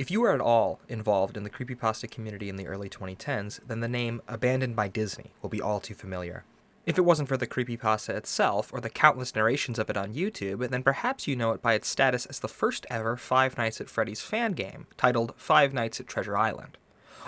If you were at all involved in the creepypasta community in the early 2010s, then the name Abandoned by Disney will be all too familiar. If it wasn't for the creepypasta itself, or the countless narrations of it on YouTube, then perhaps you know it by its status as the first ever Five Nights at Freddy's fan game, titled Five Nights at Treasure Island.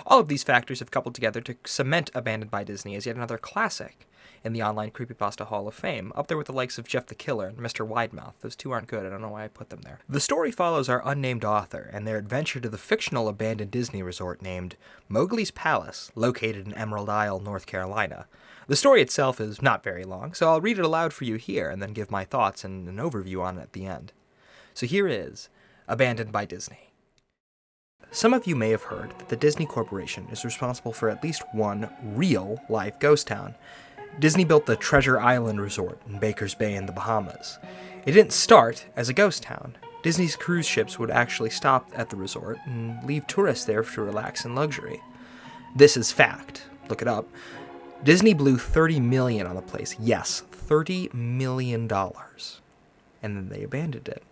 All of these factors have coupled together to cement Abandoned by Disney as yet another classic in the online creepypasta Hall of Fame, up there with the likes of Jeff the Killer and Mr. Widemouth. Those two aren't good, I don't know why I put them there. The story follows our unnamed author and their adventure to the fictional abandoned Disney resort named Mowgli's Palace, located in Emerald Isle, North Carolina. The story itself is not very long, so I'll read it aloud for you here and then give my thoughts and an overview on it at the end. So here is Abandoned by Disney. Some of you may have heard that the Disney Corporation is responsible for at least one real-life ghost town. Disney built the Treasure Island Resort in Baker's Bay in the Bahamas. It didn't start as a ghost town. Disney's cruise ships would actually stop at the resort and leave tourists there to relax in luxury. This is fact. Look it up. Disney blew $30 million on the place. Yes, $30 million. And then they abandoned it.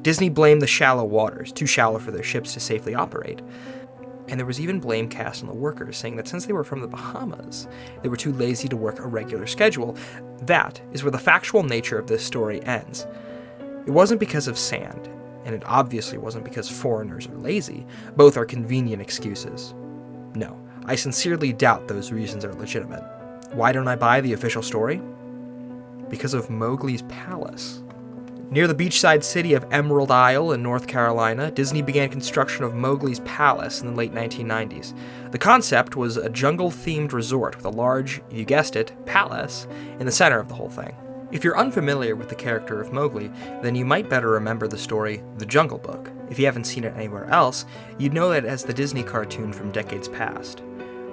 Disney blamed the shallow waters, too shallow for their ships to safely operate. And there was even blame cast on the workers, saying that since they were from the Bahamas, they were too lazy to work a regular schedule. That is where the factual nature of this story ends. It wasn't because of sand, and it obviously wasn't because foreigners are lazy. Both are convenient excuses. No, I sincerely doubt those reasons are legitimate. Why don't I buy the official story? Because of Mowgli's Palace. Near the beachside city of Emerald Isle in North Carolina, Disney began construction of Mowgli's Palace in the late 1990s. The concept was a jungle-themed resort with a large, you guessed it, palace in the center of the whole thing. If you're unfamiliar with the character of Mowgli, then you might better remember the story The Jungle Book. If you haven't seen it anywhere else, you'd know it as the Disney cartoon from decades past.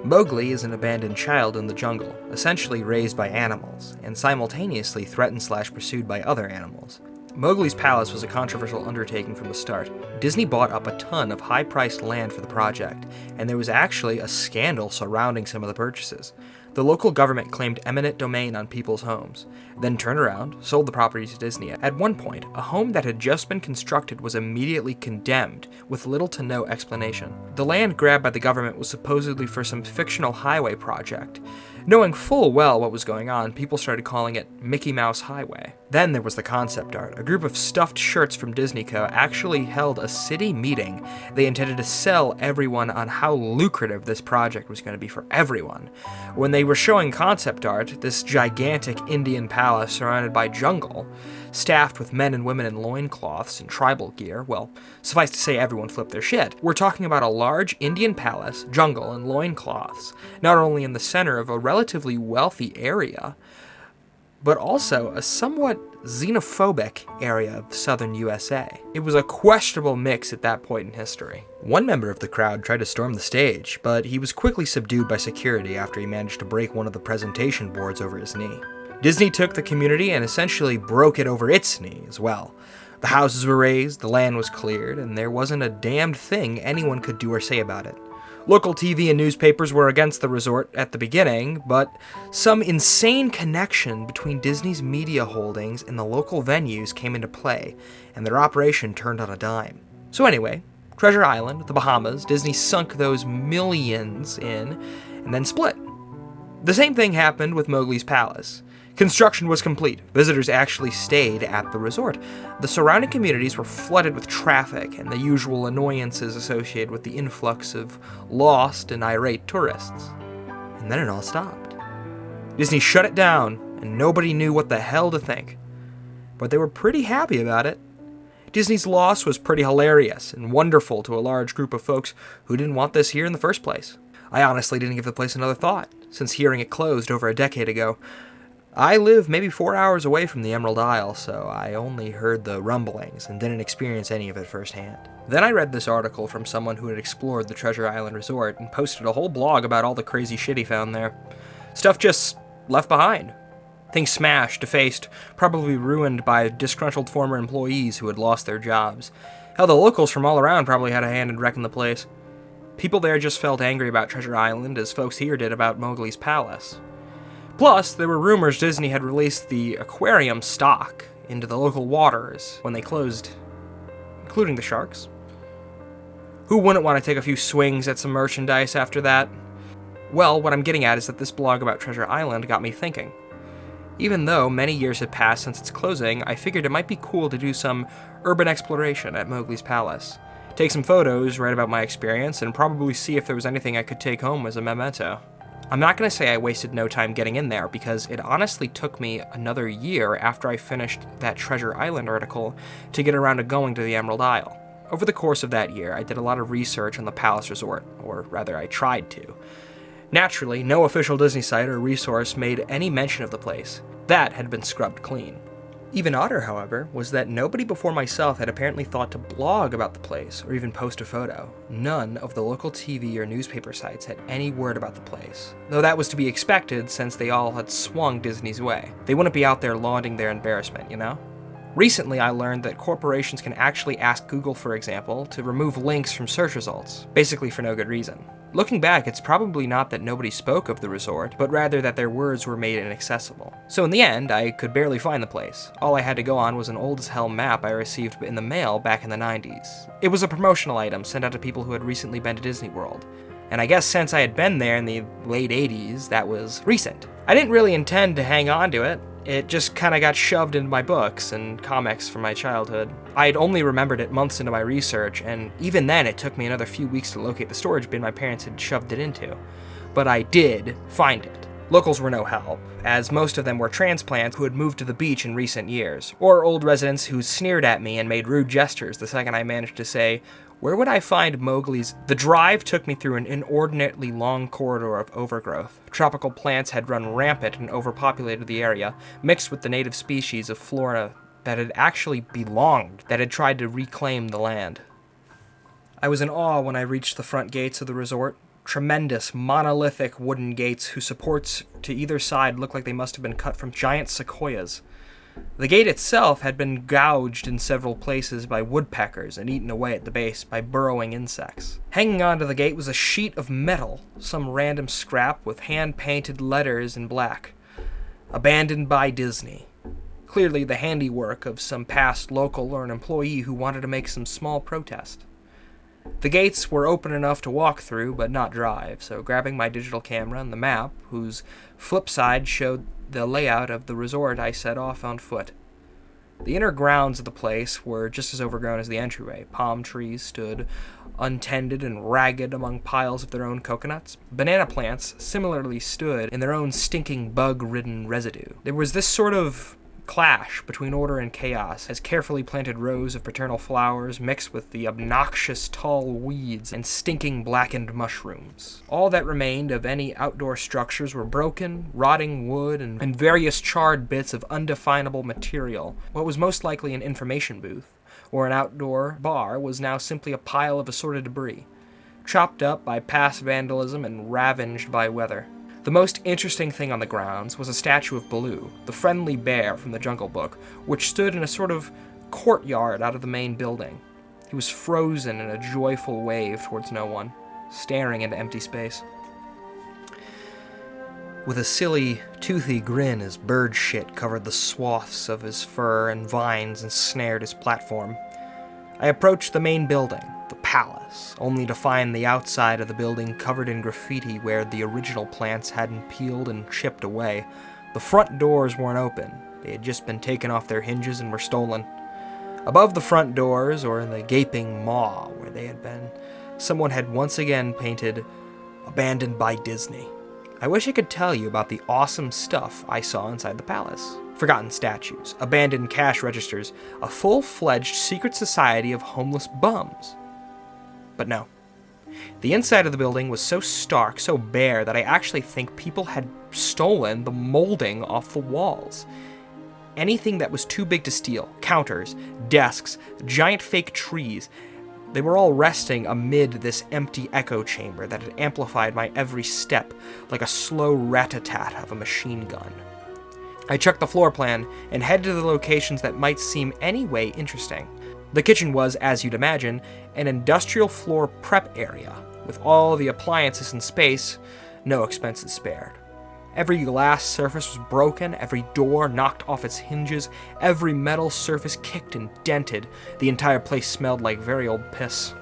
Mowgli is an abandoned child in the jungle, essentially raised by animals, and simultaneously threatened/pursued by other animals. Mowgli's Palace was a controversial undertaking from the start. Disney bought up a ton of high-priced land for the project, and there was actually a scandal surrounding some of the purchases. The local government claimed eminent domain on people's homes, then turned around, sold the property to Disney. At one point, a home that had just been constructed was immediately condemned, with little to no explanation. The land grabbed by the government was supposedly for some fictional highway project. Knowing full well what was going on, people started calling it Mickey Mouse Highway. Then there was the concept art. A group of stuffed shirts from Disney Co. actually held a city meeting. They intended to sell everyone on how lucrative this project was going to be for everyone. When they were showing concept art, this gigantic Indian palace surrounded by jungle, staffed with men and women in loincloths and tribal gear, well, suffice to say everyone flipped their shit. We're talking about a large Indian palace, jungle, and loincloths, not only in the center of a relatively wealthy area, but also a somewhat xenophobic area of southern USA. It was a questionable mix at that point in history. One member of the crowd tried to storm the stage, but he was quickly subdued by security after he managed to break one of the presentation boards over his knee. Disney took the community and essentially broke it over its knee as well. The houses were razed, the land was cleared, and there wasn't a damned thing anyone could do or say about it. Local TV and newspapers were against the resort at the beginning, but some insane connection between Disney's media holdings and the local venues came into play, and their operation turned on a dime. So anyway, Treasure Island, the Bahamas, Disney sunk those millions in, and then split. The same thing happened with Mowgli's Palace. Construction was complete. Visitors actually stayed at the resort. The surrounding communities were flooded with traffic and the usual annoyances associated with the influx of lost and irate tourists. And then it all stopped. Disney shut it down, and nobody knew what the hell to think. But they were pretty happy about it. Disney's loss was pretty hilarious and wonderful to a large group of folks who didn't want this here in the first place. I honestly didn't give the place another thought, since hearing it closed over a decade ago. I live maybe 4 hours away from the Emerald Isle, so I only heard the rumblings and didn't experience any of it firsthand. Then I read this article from someone who had explored the Treasure Island Resort and posted a whole blog about all the crazy shit he found there. Stuff just left behind. Things smashed, defaced, probably ruined by disgruntled former employees who had lost their jobs. Hell, the locals from all around probably had a hand in wrecking the place. People there just felt angry about Treasure Island as folks here did about Mowgli's Palace. Plus, there were rumors Disney had released the aquarium stock into the local waters when they closed, including the sharks. Who wouldn't want to take a few swings at some merchandise after that? Well, what I'm getting at is that this blog about Treasure Island got me thinking. Even though many years had passed since its closing, I figured it might be cool to do some urban exploration at Mowgli's Palace. Take some photos, write about my experience, and probably see if there was anything I could take home as a memento. I'm not going to say I wasted no time getting in there, because it honestly took me another year after I finished that Treasure Island article to get around to going to the Emerald Isle. Over the course of that year, I did a lot of research on the Palace Resort, or rather I tried to. Naturally, no official Disney site or resource made any mention of the place. That had been scrubbed clean. Even odder, however, was that nobody before myself had apparently thought to blog about the place or even post a photo. None of the local TV or newspaper sites had any word about the place, though that was to be expected since they all had swung Disney's way. They wouldn't be out there lauding their embarrassment, you know? Recently, I learned that corporations can actually ask Google, for example, to remove links from search results, basically for no good reason. Looking back, it's probably not that nobody spoke of the resort, but rather that their words were made inaccessible. So in the end, I could barely find the place. All I had to go on was an old-as-hell map I received in the mail back in the 90s. It was a promotional item sent out to people who had recently been to Disney World. And I guess since I had been there in the late 80s, that was recent. I didn't really intend to hang on to it. It just kinda got shoved into my books and comics from my childhood. I'd only remembered it months into my research, and even then it took me another few weeks to locate the storage bin my parents had shoved it into. But I did find it. Locals were no help, as most of them were transplants who had moved to the beach in recent years, or old residents who sneered at me and made rude gestures the second I managed to say, "Where would I find Mowgli's?" The drive took me through an inordinately long corridor of overgrowth. Tropical plants had run rampant and overpopulated the area, mixed with the native species of flora that had actually belonged, that had tried to reclaim the land. I was in awe when I reached the front gates of the resort. Tremendous, monolithic wooden gates whose supports to either side looked like they must have been cut from giant sequoias. The gate itself had been gouged in several places by woodpeckers and eaten away at the base by burrowing insects. Hanging onto the gate was a sheet of metal, some random scrap with hand-painted letters in black. Abandoned by Disney. Clearly the handiwork of some past local or an employee who wanted to make some small protest. The gates were open enough to walk through, but not drive, so grabbing my digital camera and the map, whose flip side showed the layout of the resort, I set off on foot. The inner grounds of the place were just as overgrown as the entryway. Palm trees stood untended and ragged among piles of their own coconuts. Banana plants similarly stood in their own stinking bug-ridden residue. There was this sort of clash between order and chaos as carefully planted rows of paternal flowers mixed with the obnoxious tall weeds and stinking blackened mushrooms. All that remained of any outdoor structures were broken, rotting wood and various charred bits of undefinable material. What was most likely an information booth or an outdoor bar was now simply a pile of assorted debris, chopped up by past vandalism and ravaged by weather. The most interesting thing on the grounds was a statue of Baloo, the friendly bear from the Jungle Book, which stood in a sort of courtyard out of the main building. He was frozen in a joyful wave towards no one, staring into empty space. With a silly, toothy grin as bird shit covered the swaths of his fur and vines ensnared his platform, I approached the main building, the palace, only to find the outside of the building covered in graffiti where the original plants hadn't peeled and chipped away. The front doors weren't open. They had just been taken off their hinges and were stolen. Above the front doors, or in the gaping maw where they had been, someone had once again painted, "Abandoned by Disney." I wish I could tell you about the awesome stuff I saw inside the palace. Forgotten statues, abandoned cash registers, a full-fledged secret society of homeless bums. But no. The inside of the building was so stark, so bare, that I actually think people had stolen the molding off the walls. Anything that was too big to steal, counters, desks, giant fake trees, they were all resting amid this empty echo chamber that had amplified my every step like a slow rat-a-tat of a machine gun. I checked the floor plan and headed to the locations that might seem any way interesting. The kitchen was, as you'd imagine, an industrial floor prep area, with all the appliances in space, no expenses spared. Every glass surface was broken, every door knocked off its hinges, every metal surface kicked and dented. The entire place smelled like very old piss.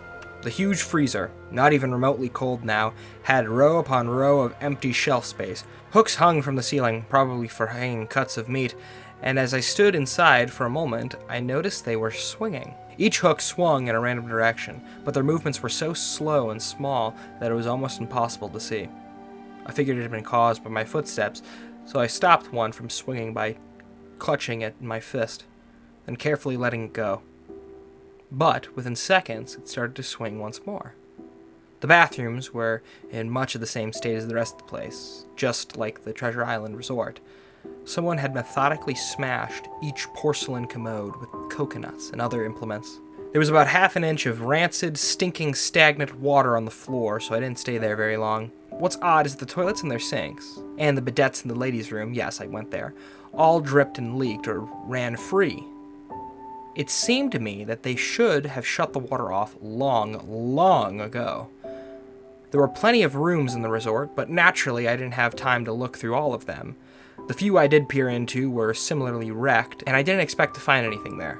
The huge freezer, not even remotely cold now, had row upon row of empty shelf space. Hooks hung from the ceiling, probably for hanging cuts of meat, and as I stood inside for a moment, I noticed they were swinging. Each hook swung in a random direction, but their movements were so slow and small that it was almost impossible to see. I figured it had been caused by my footsteps, so I stopped one from swinging by clutching it in my fist, then carefully letting it go. But within seconds, it started to swing once more. The bathrooms were in much of the same state as the rest of the place, just like the Treasure Island resort. Someone had methodically smashed each porcelain commode with coconuts and other implements. There was about half an inch of rancid, stinking, stagnant water on the floor, so I didn't stay there very long. What's odd is the toilets and their sinks, and the bidets in the ladies' room, yes, I went there, all dripped and leaked or ran free. It seemed to me that they should have shut the water off long ago. There were plenty of rooms in the resort, but naturally I didn't have time to look through all of them. The few I did peer into were similarly wrecked, and I didn't expect to find anything there.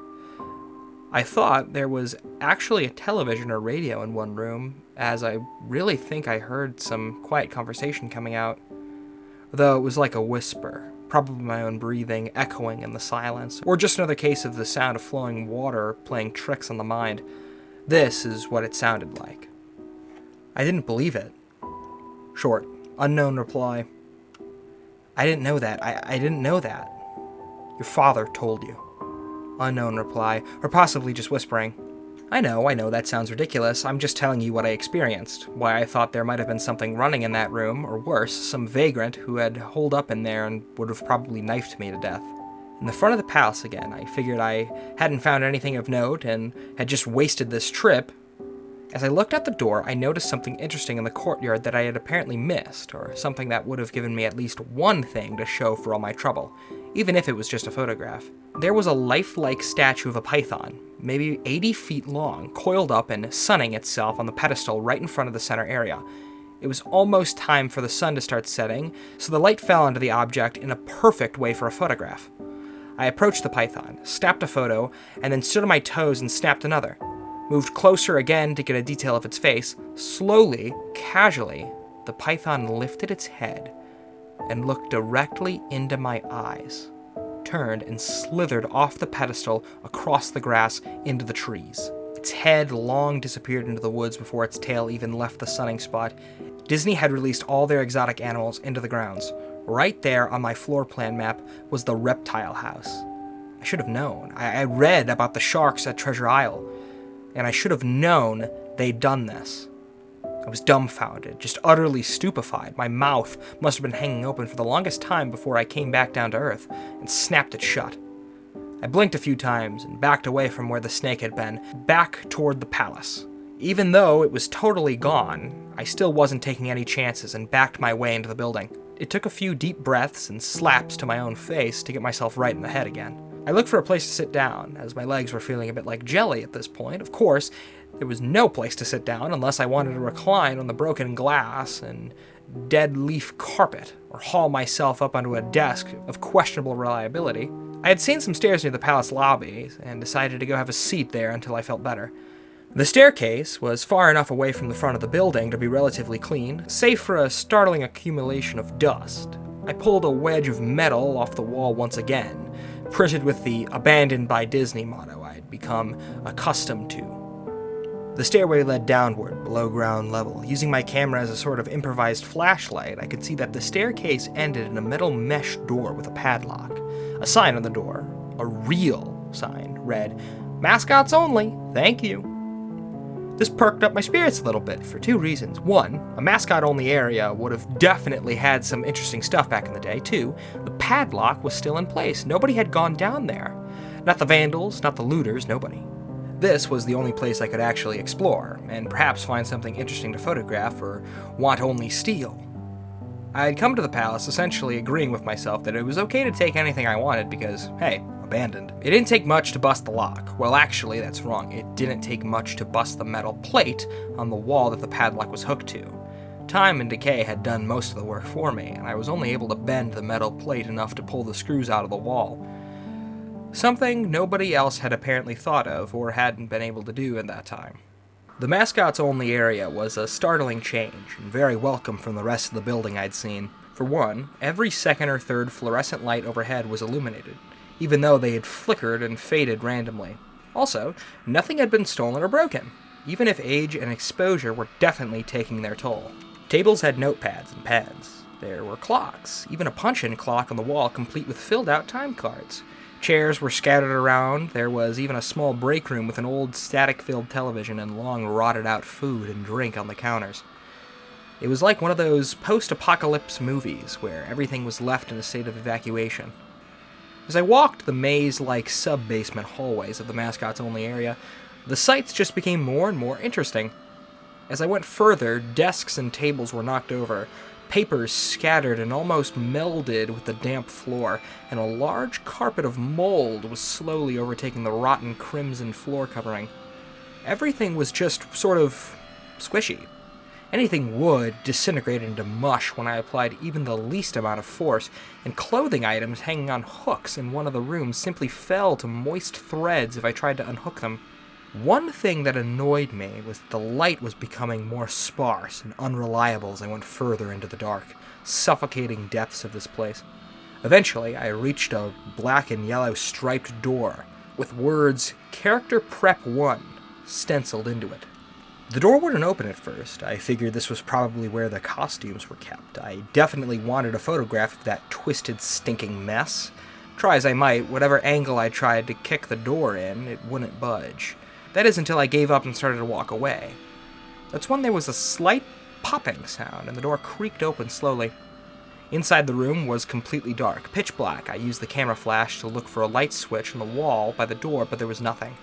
I thought there was actually a television or radio in one room, as I really think I heard some quiet conversation coming out. Though it was like a whisper, probably my own breathing echoing in the silence, or just another case of the sound of flowing water playing tricks on the mind. This is what it sounded like. I didn't believe it. Short, unknown reply. I didn't know that. I didn't know that. Your father told you. Unknown reply, or possibly just whispering. I know, that sounds ridiculous. I'm just telling you what I experienced. Why I thought there might have been something running in that room, or worse, some vagrant who had holed up in there and would have probably knifed me to death. In the front of the palace again, I figured I hadn't found anything of note and had just wasted this trip. As I looked out the door, I noticed something interesting in the courtyard that I had apparently missed, or something that would have given me at least one thing to show for all my trouble, even if it was just a photograph. There was a lifelike statue of a python, maybe 80 feet long, coiled up and sunning itself on the pedestal right in front of the center area. It was almost time for the sun to start setting, so the light fell onto the object in a perfect way for a photograph. I approached the python, snapped a photo, and then stood on my toes and snapped another. Moved closer again to get a detail of its face. Slowly, casually, the python lifted its head and looked directly into my eyes, turned and slithered off the pedestal across the grass into the trees. Its head long disappeared into the woods before its tail even left the sunning spot. Disney had released all their exotic animals into the grounds. Right there on my floor plan map was the reptile house. I should have known. I read about the sharks at Treasure Isle, and I should have known they'd done this. I was dumbfounded, just utterly stupefied. My mouth must have been hanging open for the longest time before I came back down to earth and snapped it shut. I blinked a few times and backed away from where the snake had been, back toward the palace. Even though it was totally gone, I still wasn't taking any chances and backed my way into the building. It took a few deep breaths and slaps to my own face to get myself right in the head again. I looked for a place to sit down, as my legs were feeling a bit like jelly at this point. Of course, there was no place to sit down unless I wanted to recline on the broken glass and dead leaf carpet, or haul myself up onto a desk of questionable reliability. I had seen some stairs near the palace lobby, and decided to go have a seat there until I felt better. The staircase was far enough away from the front of the building to be relatively clean, save for a startling accumulation of dust. I pulled a wedge of metal off the wall once again, printed with the "Abandoned by Disney" motto I had become accustomed to. The stairway led downward, below ground level. Using my camera as a sort of improvised flashlight, I could see that the staircase ended in a metal mesh door with a padlock. A sign on the door, a real sign, read, "Mascots only, thank you." This perked up my spirits a little bit for two reasons. One, a mascot-only area would have definitely had some interesting stuff back in the day. Two, the padlock was still in place. Nobody had gone down there. Not the vandals, not the looters, nobody. This was the only place I could actually explore, and perhaps find something interesting to photograph or want only steal. I had come to the palace essentially agreeing with myself that it was okay to take anything I wanted because, hey, abandoned. It didn't take much to bust the lock. Well, actually, that's wrong. It didn't take much to bust the metal plate on the wall that the padlock was hooked to. Time and decay had done most of the work for me, and I was only able to bend the metal plate enough to pull the screws out of the wall. Something nobody else had apparently thought of or hadn't been able to do at that time. The mascots only area was a startling change, and very welcome from the rest of the building I'd seen. For one, every second or third fluorescent light overhead was illuminated, even though they had flickered and faded randomly. Also, nothing had been stolen or broken, even if age and exposure were definitely taking their toll. Tables had notepads and pens. There were clocks, even a punch-in clock on the wall complete with filled-out time cards. Chairs were scattered around. There was even a small break room with an old static-filled television and long rotted-out food and drink on the counters. It was like one of those post-apocalypse movies where everything was left in a state of evacuation. As I walked the maze-like sub-basement hallways of the mascots-only area, the sights just became more and more interesting. As I went further, desks and tables were knocked over, papers scattered and almost melded with the damp floor, and a large carpet of mold was slowly overtaking the rotten crimson floor covering. Everything was just sort of squishy. Anything wood disintegrated into mush when I applied even the least amount of force, and clothing items hanging on hooks in one of the rooms simply fell to moist threads if I tried to unhook them. One thing that annoyed me was that the light was becoming more sparse and unreliable as I went further into the dark, suffocating depths of this place. Eventually, I reached a black and yellow striped door with words "Character Prep 1" stenciled into it. The door wouldn't open at first. I figured this was probably where the costumes were kept. I definitely wanted a photograph of that twisted, stinking mess. Try as I might, whatever angle I tried to kick the door in, it wouldn't budge. That is until I gave up and started to walk away. That's when there was a slight popping sound, and the door creaked open slowly. Inside the room was completely dark, pitch black. I used the camera flash to look for a light switch on the wall by the door, but there was nothing.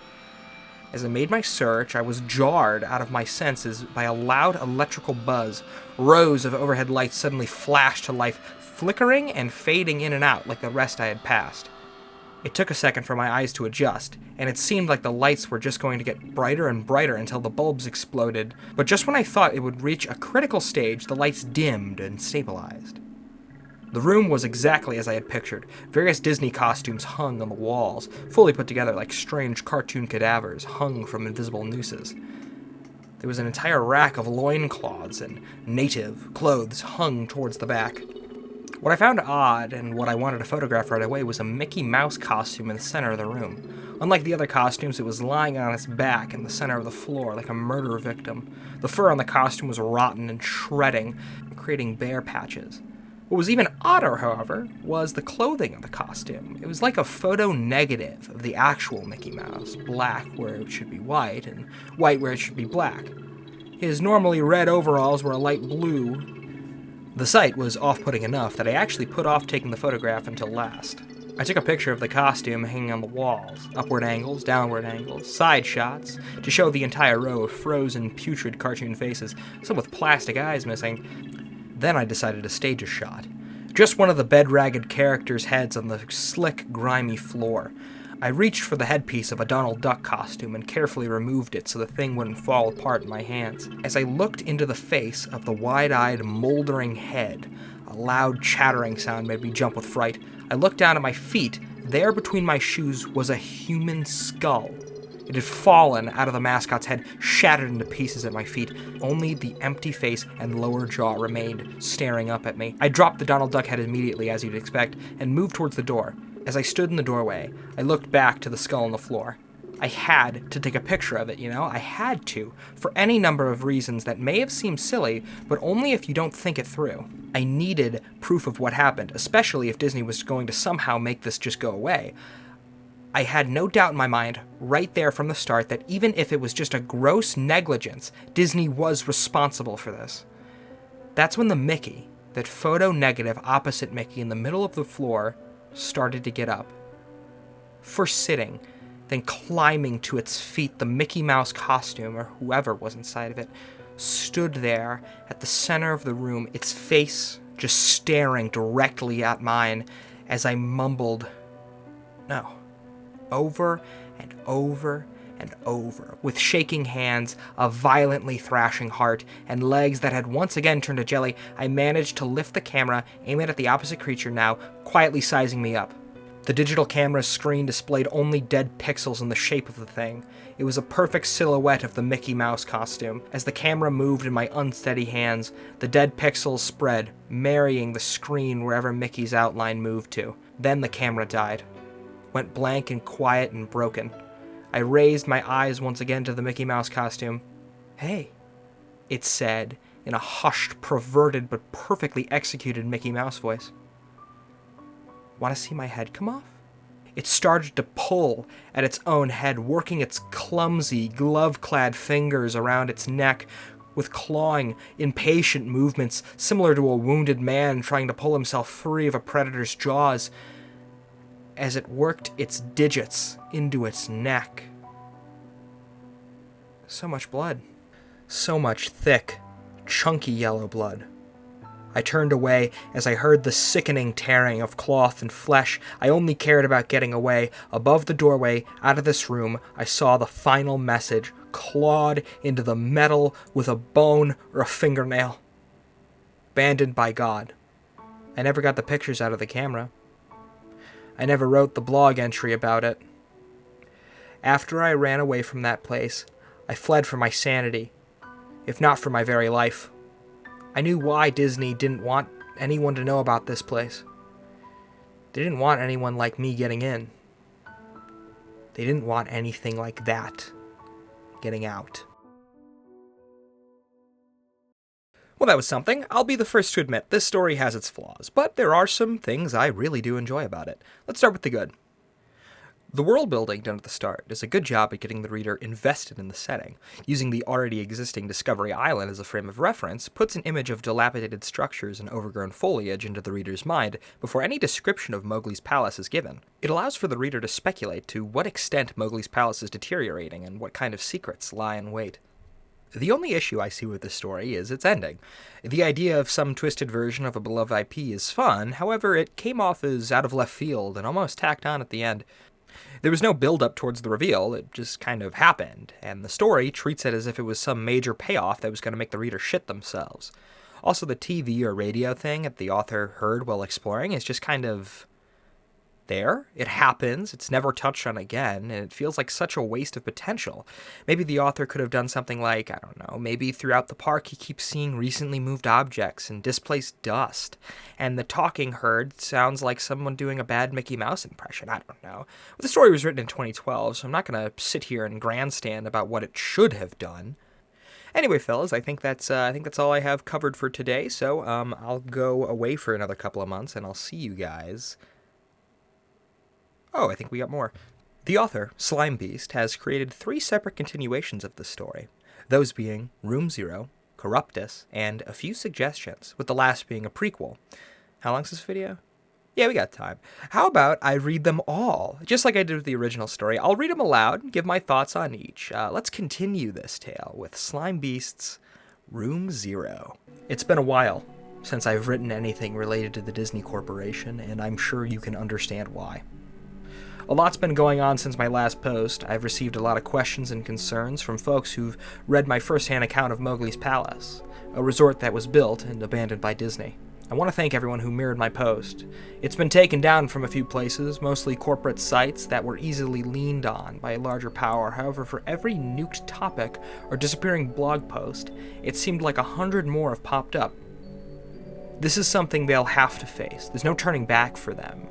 As I made my search, I was jarred out of my senses by a loud electrical buzz. Rows of overhead lights suddenly flashed to life, flickering and fading in and out like the rest I had passed. It took a second for my eyes to adjust, and it seemed like the lights were just going to get brighter and brighter until the bulbs exploded, but just when I thought it would reach a critical stage, the lights dimmed and stabilized. The room was exactly as I had pictured. Various Disney costumes hung on the walls, fully put together like strange cartoon cadavers hung from invisible nooses. There was an entire rack of loincloths and native clothes hung towards the back. What I found odd, and what I wanted to photograph right away, was a Mickey Mouse costume in the center of the room. Unlike the other costumes, it was lying on its back in the center of the floor like a murder victim. The fur on the costume was rotten and shredding, creating bare patches. What was even odder, however, was the clothing of the costume. It was like a photo negative of the actual Mickey Mouse, black where it should be white, and white where it should be black. His normally red overalls were a light blue. The sight was off-putting enough that I actually put off taking the photograph until last. I took a picture of the costume hanging on the walls, upward angles, downward angles, side shots, to show the entire row of frozen, putrid cartoon faces, some with plastic eyes missing. Then I decided to stage a shot. Just one of the bed-ragged characters' heads on the slick, grimy floor. I reached for the headpiece of a Donald Duck costume and carefully removed it so the thing wouldn't fall apart in my hands. As I looked into the face of the wide-eyed, moldering head, a loud chattering sound made me jump with fright. I looked down at my feet. There between my shoes was a human skull. It had fallen out of the mascot's head, shattered into pieces at my feet. Only the empty face and lower jaw remained, staring up at me. I dropped the Donald Duck head immediately, as you'd expect, and moved towards the door. As I stood in the doorway, I looked back to the skull on the floor. I had to take a picture of it, I had to, for any number of reasons that may have seemed silly, but only if you don't think it through. I needed proof of what happened, especially if Disney was going to somehow make this just go away. I had no doubt in my mind, right there from the start, that even if it was just a gross negligence, Disney was responsible for this. That's when the Mickey, that photo negative opposite Mickey in the middle of the floor, started to get up. First sitting, then climbing to its feet, the Mickey Mouse costume, or whoever was inside of it, stood there at the center of the room, its face just staring directly at mine as I mumbled, "No," over and over and over, with shaking hands, a violently thrashing heart, and legs that had once again turned to jelly. I managed to lift the camera, aim it at the opposite creature now, quietly sizing me up. The digital camera's screen displayed only dead pixels in the shape of the thing. It was a perfect silhouette of the Mickey Mouse costume. As the camera moved in my unsteady hands, the dead pixels spread, marrying the screen wherever Mickey's outline moved to. Then the camera died. Went blank and quiet and broken. I raised my eyes once again to the Mickey Mouse costume. "Hey," it said in a hushed, perverted, but perfectly executed Mickey Mouse voice. "Want to see my head come off?" It started to pull at its own head, working its clumsy, glove-clad fingers around its neck with clawing, impatient movements similar to a wounded man trying to pull himself free of a predator's jaws as it worked its digits into its neck. So much blood. So much thick, chunky yellow blood. I turned away as I heard the sickening tearing of cloth and flesh. I only cared about getting away. Above the doorway, out of this room, I saw the final message, clawed into the metal with a bone or a fingernail. "Abandoned by God." I never got the pictures out of the camera. I never wrote the blog entry about it. After I ran away from that place, I fled for my sanity, if not for my very life. I knew why Disney didn't want anyone to know about this place. They didn't want anyone like me getting in. They didn't want anything like that getting out. Well, that was something. I'll be the first to admit this story has its flaws, but there are some things I really do enjoy about it. Let's start with the good. The world building done at the start does a good job at getting the reader invested in the setting. Using the already existing Discovery Island as a frame of reference puts an image of dilapidated structures and overgrown foliage into the reader's mind before any description of Mowgli's palace is given. It allows for the reader to speculate to what extent Mowgli's palace is deteriorating and what kind of secrets lie in wait. The only issue I see with this story is its ending. The idea of some twisted version of a beloved IP is fun, however, it came off as out of left field and almost tacked on at the end. There was no build-up towards the reveal, it just kind of happened, and the story treats it as if it was some major payoff that was going to make the reader shit themselves. Also, the TV or radio thing that the author heard while exploring is just kind of there. It happens, it's never touched on again, and it feels like such a waste of potential. Maybe the author could have done something like, I don't know, maybe throughout the park he keeps seeing recently moved objects and displaced dust, and the talking heard sounds like someone doing a bad Mickey Mouse impression. I don't know. Well, the story was written in 2012, so I'm not going to sit here and grandstand about what it should have done. Anyway, fellas, I think that's all I have covered for today, so I'll go away for another couple of months, and I'll see you guys. Oh, I think we got more. The author, Slime Beast, has created 3 separate continuations of the story, those being Room Zero, Corruptus, and a few suggestions, with the last being a prequel. How long's this video? Yeah, we got time. How about I read them all? Just like I did with the original story, I'll read them aloud, give my thoughts on each. Let's continue this tale with Slime Beast's Room Zero. It's been a while since I've written anything related to the Disney Corporation, and I'm sure you can understand why. A lot's been going on since my last post. I've received a lot of questions and concerns from folks who've read my first-hand account of Mowgli's Palace, a resort that was built and abandoned by Disney. I want to thank everyone who mirrored my post. It's been taken down from a few places, mostly corporate sites that were easily leaned on by a larger power. However, for every nuked topic or disappearing blog post, it seemed like 100 more have popped up. This is something they'll have to face. There's no turning back for them.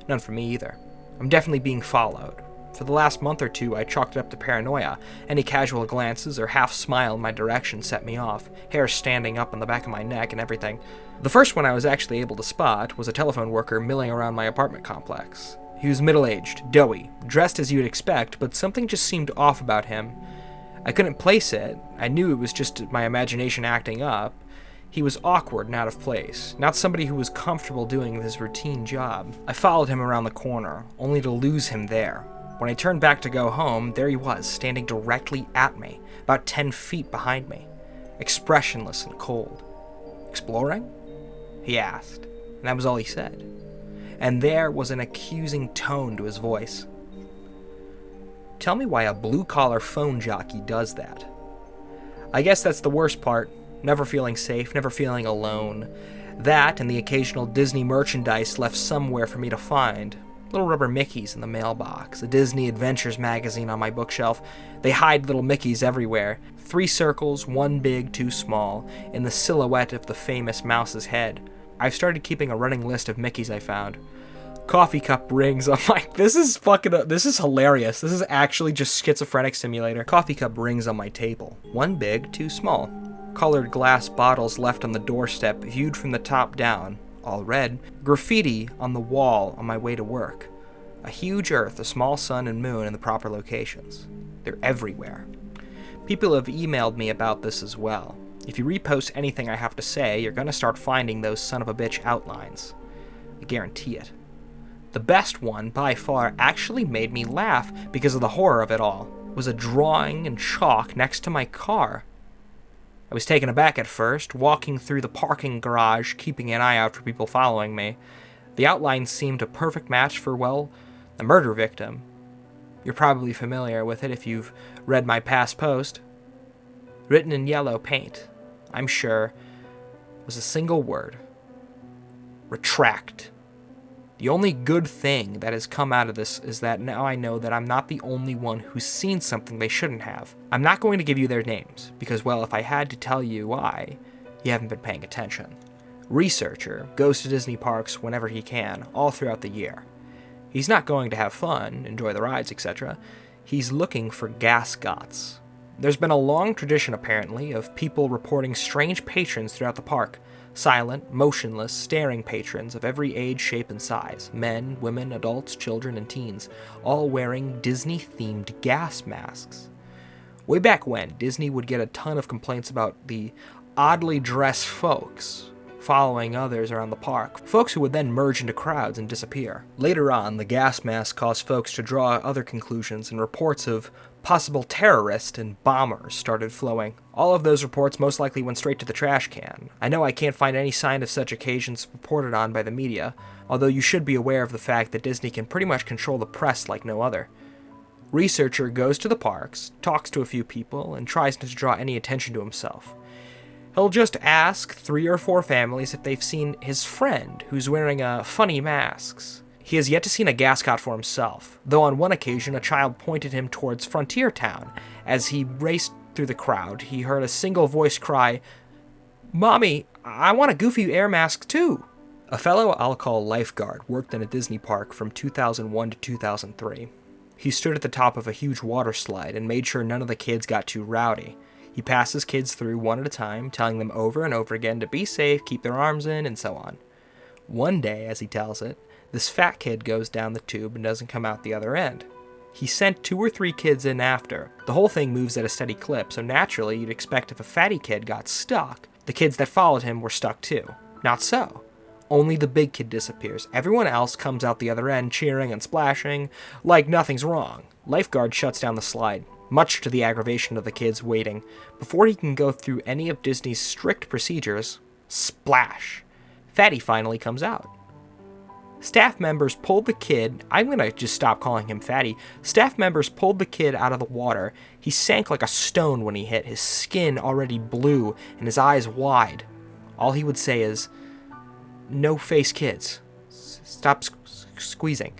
None for me either. I'm definitely being followed. For the last month or two, I chalked it up to paranoia. Any casual glances or half smile in my direction set me off, hair standing up on the back of my neck and everything. The first one I was actually able to spot was a telephone worker milling around my apartment complex. He was middle-aged, doughy, dressed as you'd expect, but something just seemed off about him. I couldn't place it. I knew it was just my imagination acting up. He was awkward and out of place, not somebody who was comfortable doing his routine job. I followed him around the corner, only to lose him there. When I turned back to go home, there he was, standing directly at me, about 10 feet behind me, expressionless and cold. "Exploring?" he asked, and that was all he said. And there was an accusing tone to his voice. Tell me why a blue-collar phone jockey does that. I guess that's the worst part. Never feeling safe, never feeling alone. That and the occasional Disney merchandise left somewhere for me to find. Little rubber Mickeys in the mailbox, a Disney Adventures magazine on my bookshelf. They hide little Mickeys everywhere. 3 circles, 1 big, 2 small, in the silhouette of the famous mouse's head. I've started keeping a running list of Mickeys I found. Coffee cup rings. I'm like, this is hilarious. This is actually just Schizophrenic Simulator. Coffee cup rings on my table. 1 big, 2 small. Colored glass bottles left on the doorstep, viewed from the top down, all red. Graffiti on the wall on my way to work. A huge earth, a small sun and moon in the proper locations. They're everywhere. People have emailed me about this as well. If you repost anything I have to say, you're gonna start finding those son of a bitch outlines. I guarantee it. The best one, by far, actually made me laugh because of the horror of it all. It was a drawing in chalk next to my car. I was taken aback at first, walking through the parking garage, keeping an eye out for people following me. The outline seemed a perfect match for, well, a murder victim. You're probably familiar with it if you've read my past post. Written in yellow paint, I'm sure, was a single word. Retract. The only good thing that has come out of this is that now I know that I'm not the only one who's seen something they shouldn't have. I'm not going to give you their names, because, well, if I had to tell you why, you haven't been paying attention. Researcher goes to Disney parks whenever he can, all throughout the year. He's not going to have fun, enjoy the rides, etc. He's looking for gascots. There's been a long tradition, apparently, of people reporting strange patrons throughout the park. Silent, motionless, staring patrons of every age, shape, and size. Men, women, adults, children, and teens, all wearing Disney-themed gas masks. Way back when, Disney would get a ton of complaints about the oddly dressed folks following others around the park, folks who would then merge into crowds and disappear. Later on, the gas mask caused folks to draw other conclusions, and reports of possible terrorists and bombers started flowing. All of those reports most likely went straight to the trash can. I know I can't find any sign of such occasions reported on by the media, although you should be aware of the fact that Disney can pretty much control the press like no other. Researcher goes to the parks, talks to a few people, and tries not to draw any attention to himself. He'll just ask 3 or 4 families if they've seen his friend who's wearing funny masks. He has yet to see a gascot for himself, though on one occasion a child pointed him towards Frontier Town. As he raced through the crowd, he heard a single voice cry, "Mommy, I want a Goofy air mask too." A fellow I'll call lifeguard worked in a Disney park from 2001 to 2003. He stood at the top of a huge water slide and made sure none of the kids got too rowdy. He passes kids through one at a time, telling them over and over again to be safe, keep their arms in, and so on. One day, as he tells it, this fat kid goes down the tube and doesn't come out the other end. He sent 2 or 3 kids in after. The whole thing moves at a steady clip, so naturally you'd expect if a fatty kid got stuck, the kids that followed him were stuck too. Not so. Only the big kid disappears. Everyone else comes out the other end cheering and splashing like nothing's wrong. Lifeguard shuts down the slide, much to the aggravation of the kids waiting. Before he can go through any of Disney's strict procedures, splash! Fatty finally comes out. Staff members pulled the kid, I'm gonna just stop calling him Fatty. Staff members pulled the kid out of the water. He sank like a stone when he hit, his skin already blue and his eyes wide. All he would say is, "No face kids. Stop squeezing."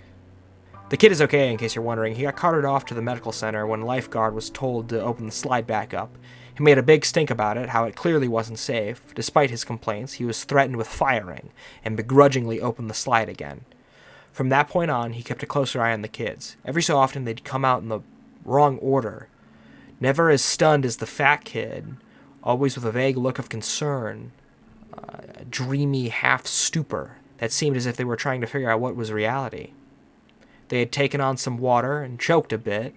The kid is okay, in case you're wondering. He got carted off to the medical center when lifeguard was told to open the slide back up. He made a big stink about it, how it clearly wasn't safe. Despite his complaints, he was threatened with firing and begrudgingly opened the slide again. From that point on, he kept a closer eye on the kids. Every so often, they'd come out in the wrong order. Never as stunned as the fat kid, always with a vague look of concern, a dreamy half-stupor that seemed as if they were trying to figure out what was reality. They had taken on some water and choked a bit,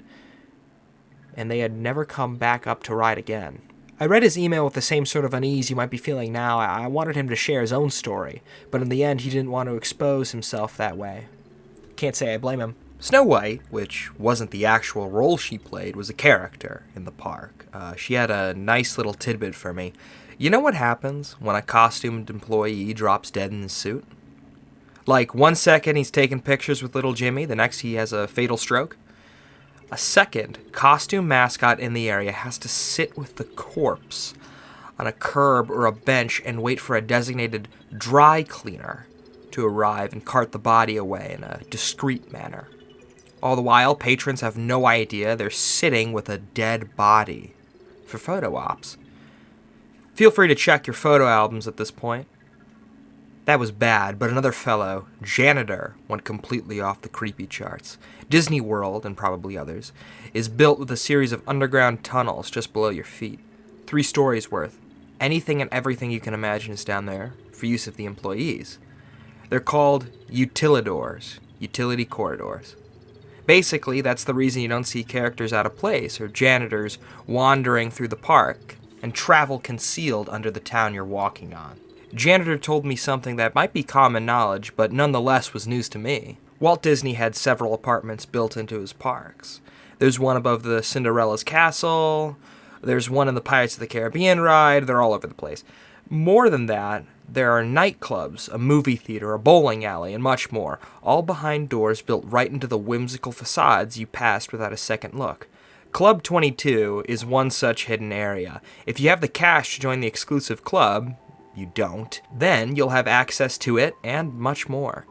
and they had never come back up to ride again. I read his email with the same sort of unease you might be feeling now. I wanted him to share his own story, but in the end he didn't want to expose himself that way. Can't say I blame him. Snow White, which wasn't the actual role she played, was a character in the park. She had a nice little tidbit for me. You know what happens when a costumed employee drops dead in his suit? Like, 1 second he's taking pictures with little Jimmy, the next he has a fatal stroke. A second costume mascot in the area has to sit with the corpse on a curb or a bench and wait for a designated dry cleaner to arrive and cart the body away in a discreet manner. All the while, patrons have no idea they're sitting with a dead body for photo ops. Feel free to check your photo albums at this point. That was bad, but another fellow, Janitor, went completely off the creepy charts. Disney World, and probably others, is built with a series of underground tunnels just below your feet. 3 stories worth. Anything and everything you can imagine is down there for use of the employees. They're called utilidors, utility corridors. Basically, that's the reason you don't see characters out of place or janitors wandering through the park and travel concealed under the town you're walking on. Janitor told me something that might be common knowledge, but nonetheless was news to me. Walt Disney had several apartments built into his parks. There's one above the Cinderella's castle, there's one in the Pirates of the Caribbean ride, they're all over the place. More than that, there are nightclubs, a movie theater, a bowling alley, and much more, all behind doors built right into the whimsical facades you passed without a second look. Club 22 is one such hidden area. If you have the cash to join the exclusive club, you don't, then you'll have access to it and much more.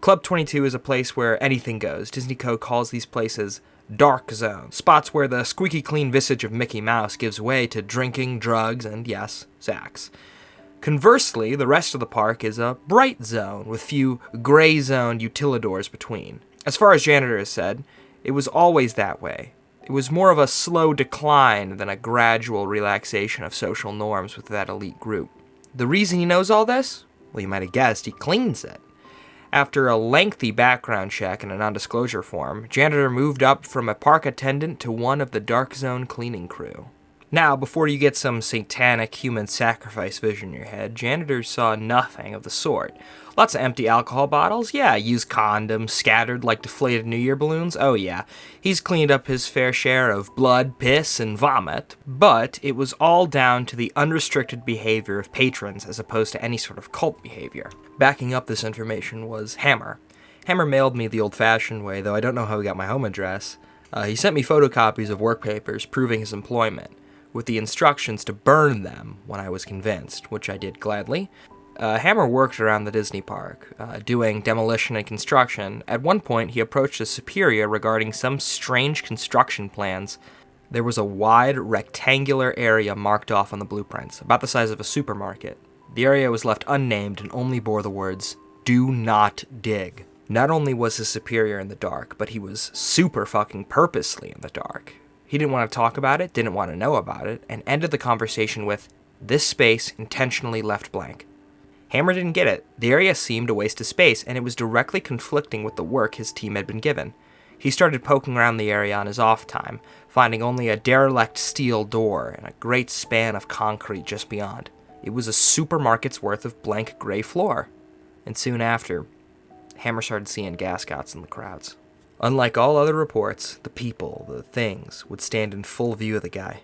Club 22 is a place where anything goes. Disney Co. calls these places dark zones, spots where the squeaky clean visage of Mickey Mouse gives way to drinking, drugs, and yes, sex. Conversely, the rest of the park is a bright zone with few gray-zoned utilidors between. As far as Janitor has said, it was always that way. It was more of a slow decline than a gradual relaxation of social norms with that elite group. The reason he knows all this? Well, you might have guessed, he cleans it. After a lengthy background check and a non-disclosure form, Janitor moved up from a park attendant to one of the Dark Zone cleaning crew. Now, before you get some satanic human sacrifice vision in your head, janitors saw nothing of the sort. Lots of empty alcohol bottles, yeah, used condoms scattered like deflated New Year balloons, oh yeah. He's cleaned up his fair share of blood, piss, and vomit, but it was all down to the unrestricted behavior of patrons as opposed to any sort of cult behavior. Backing up this information was Hammer. Hammer mailed me the old-fashioned way, though I don't know how he got my home address. He sent me photocopies of work papers proving his employment, with the instructions to burn them when I was convinced, which I did gladly. Hammer worked around the Disney park, doing demolition and construction. At one point, he approached a superior regarding some strange construction plans. There was a wide, rectangular area marked off on the blueprints, about the size of a supermarket. The area was left unnamed and only bore the words, "Do not dig." Not only was his superior in the dark, but he was super fucking purposely in the dark. He didn't want to talk about it, didn't want to know about it, and ended the conversation with, "This space intentionally left blank." Hammer didn't get it. The area seemed a waste of space, and it was directly conflicting with the work his team had been given. He started poking around the area on his off time, finding only a derelict steel door and a great span of concrete just beyond. It was a supermarket's worth of blank gray floor. And soon after, Hammer started seeing gascots in the crowds. Unlike all other reports, the people, the things, would stand in full view of the guy.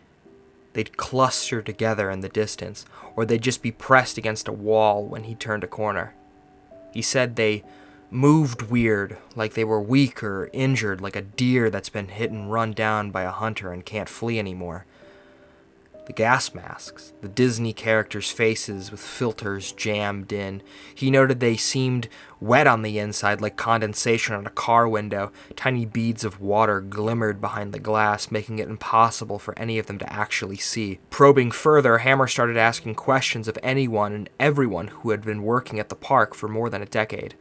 They'd cluster together in the distance, or they'd just be pressed against a wall when he turned a corner. He said they moved weird, like they were weak or injured, like a deer that's been hit and run down by a hunter and can't flee anymore. The gas masks, the Disney characters' faces with filters jammed in. He noted they seemed wet on the inside like condensation on a car window. Tiny beads of water glimmered behind the glass, making it impossible for any of them to actually see. Probing further, Hammer started asking questions of anyone and everyone who had been working at the park for more than a decade.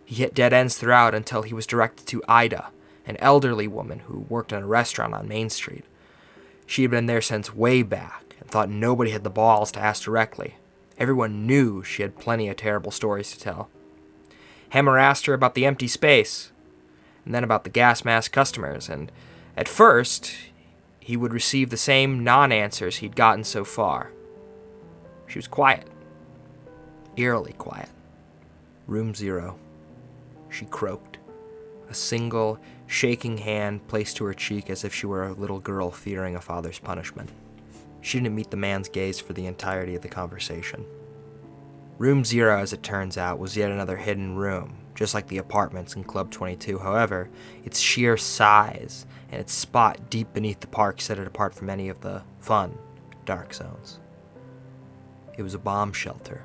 He hit dead ends throughout until he was directed to Ida, an elderly woman who worked in a restaurant on Main Street. She had been there since way back and thought nobody had the balls to ask directly. Everyone knew she had plenty of terrible stories to tell. Hammer asked her about the empty space, and then about the gas mask customers, and at first, he would receive the same non-answers he'd gotten so far. She was quiet. Eerily quiet. Room 0. She croaked. A single, shaking hand placed to her cheek as if she were a little girl fearing a father's punishment. She didn't meet the man's gaze for the entirety of the conversation. Room 0, as it turns out, was yet another hidden room, just like the apartments in Club 22. However, its sheer size and its spot deep beneath the park set it apart from any of the fun, dark zones. It was a bomb shelter.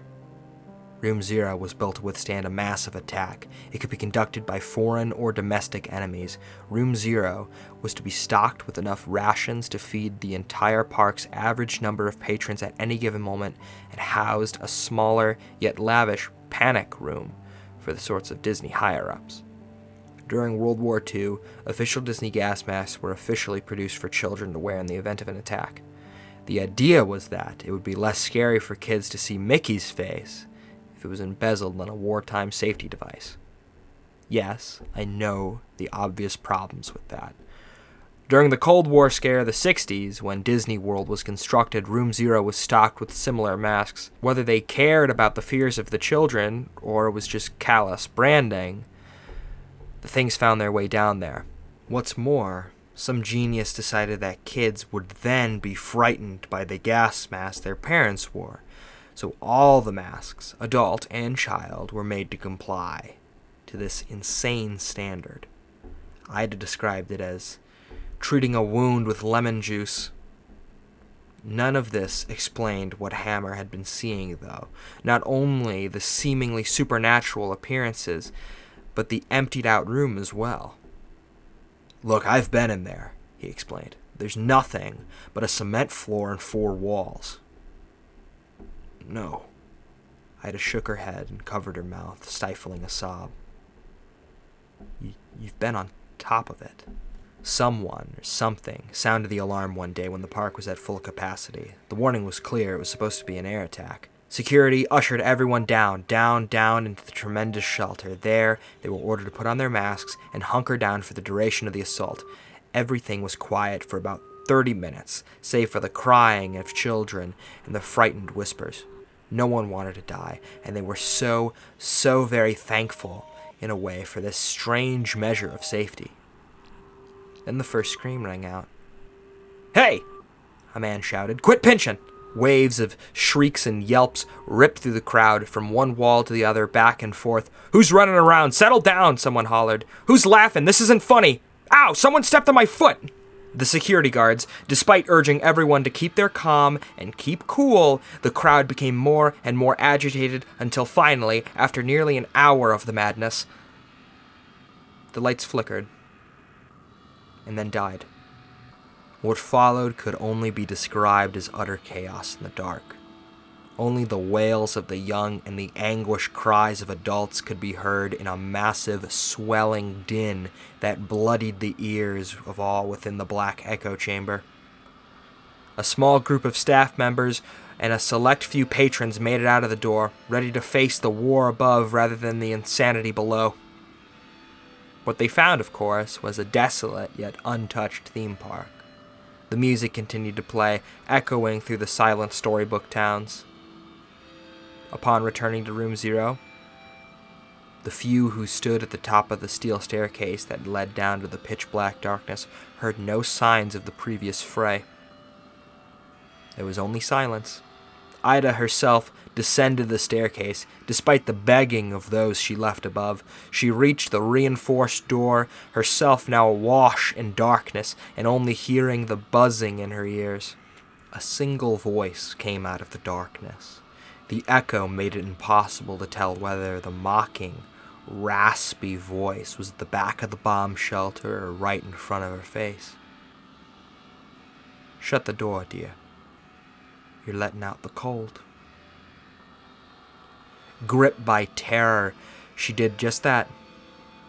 Room Zero was built to withstand a massive attack. It could be conducted by foreign or domestic enemies. Room Zero was to be stocked with enough rations to feed the entire park's average number of patrons at any given moment, and housed a smaller yet lavish panic room for the sorts of Disney higher-ups. During World War II, official Disney gas masks were officially produced for children to wear in the event of an attack. The idea was that it would be less scary for kids to see Mickey's face if it was embezzled on a wartime safety device. Yes, I know the obvious problems with that. During the Cold War scare of the 60s, when Disney World was constructed, Room Zero was stocked with similar masks. Whether they cared about the fears of the children, or it was just callous branding, the things found their way down there. What's more, some genius decided that kids would then be frightened by the gas masks their parents wore, so all the masks, adult and child, were made to comply to this insane standard. Ida described it as treating a wound with lemon juice. None of this explained what Hammer had been seeing, though. Not only the seemingly supernatural appearances, but the emptied-out room as well. "Look, I've been in there," he explained. "There's nothing but a cement floor and 4 walls." "No." Ida shook her head and covered her mouth, stifling a sob. You've been on top of it." Someone or something sounded the alarm one day when the park was at full capacity. The warning was clear. It was supposed to be an air attack. Security ushered everyone down into the tremendous shelter. There, they were ordered to put on their masks and hunker down for the duration of the assault. Everything was quiet for about 30 minutes, save for the crying of children and the frightened whispers. No one wanted to die, and they were so very thankful, in a way, for this strange measure of safety. Then the first scream rang out. "Hey!" a man shouted. "Quit pinching!" Waves of shrieks and yelps ripped through the crowd, from one wall to the other, back and forth. "Who's running around? Settle down!" someone hollered. "Who's laughing? This isn't funny! Ow! Someone stepped on my foot!" The security guards, despite urging everyone to keep their calm and keep cool, the crowd became more and more agitated until finally, after nearly an hour of the madness, the lights flickered and then died. What followed could only be described as utter chaos in the dark. Only the wails of the young and the anguished cries of adults could be heard in a massive, swelling din that bloodied the ears of all within the black echo chamber. A small group of staff members and a select few patrons made it out of the door, ready to face the war above rather than the insanity below. What they found, of course, was a desolate yet untouched theme park. The music continued to play, echoing through the silent storybook towns. Upon returning to Room Zero, the few who stood at the top of the steel staircase that led down to the pitch-black darkness heard no signs of the previous fray. There was only silence. Ida herself descended the staircase, despite the begging of those she left above. She reached the reinforced door, herself now awash in darkness, and only hearing the buzzing in her ears. A single voice came out of the darkness. The echo made it impossible to tell whether the mocking, raspy voice was at the back of the bomb shelter or right in front of her face. "Shut the door, dear. You're letting out the cold." Gripped by terror, she did just that.